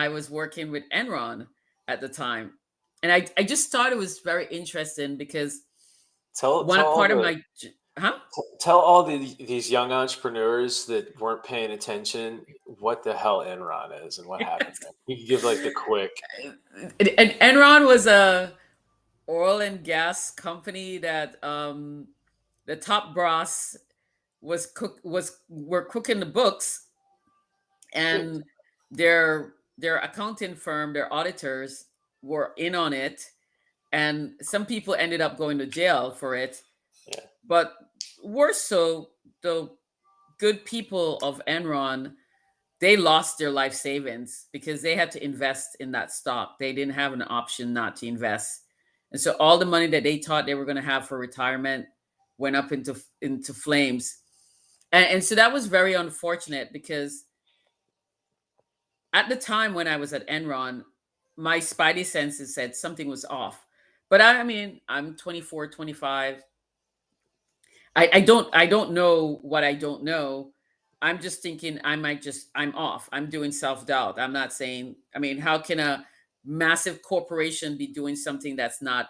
I was working with Enron at the time. And I just thought it was very interesting because Tell one all part of the my, huh? tell all these young entrepreneurs that weren't paying attention what the hell Enron is and what happened there. You could give like the quick. And Enron was a oil and gas company that the top brass were cooking the books, and their accounting firm, their auditors were in on it, and some people ended up going to jail for it. Yeah. But worse so, the good people of Enron, they lost their life savings because they had to invest in that stock. They didn't have an option not to invest. And so all the money that they thought they were going to have for retirement went up into flames. And so that was very unfortunate because at the time when I was at Enron, my spidey senses said something was off. But I mean, I'm 24, 25. I don't know what I don't know. I'm just thinking I'm off. I'm doing self-doubt. I'm not saying, I mean, how can a massive corporation be doing something that's not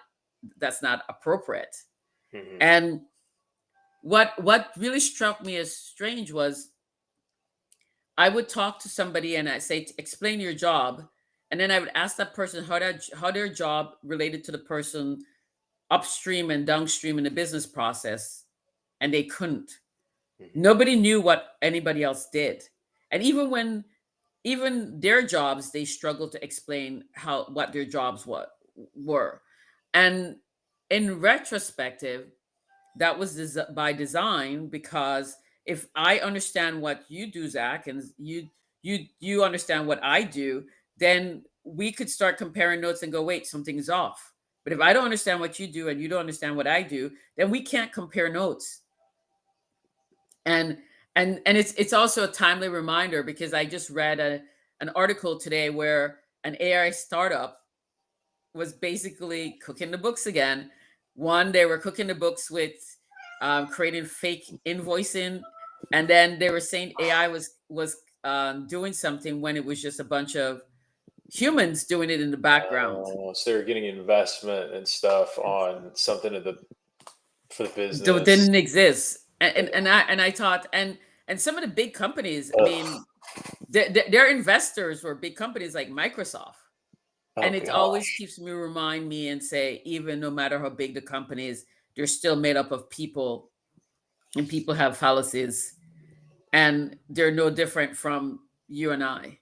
appropriate? Hmm. And what really struck me as strange was I would talk to somebody and I say, explain your job. And then I would ask that person how their job related to the person upstream and downstream in the business process. And they couldn't. Hmm. Nobody knew what anybody else did. And even their jobs, they struggled to explain what their jobs were. And in retrospective, that was by design, because if I understand what you do, Zach, and you understand what I do, then we could start comparing notes and go, wait, something's off. But if I don't understand what you do and you don't understand what I do, then we can't compare notes. And it's also a timely reminder because I just read an article today where an AI startup was basically cooking the books again. One, they were cooking the books with creating fake invoicing, and then they were saying AI was doing something when it was just a bunch of humans doing it in the background. So they're getting investment and stuff on something for the That business. didn't exist, and I thought, and some of the big companies, I Ugh. mean, their investors were big companies like Microsoft. Oh And it always gosh. keeps me remind me and say, even no matter how big the company is, they're still made up of people, and people have fallacies, and they're no different from you and I.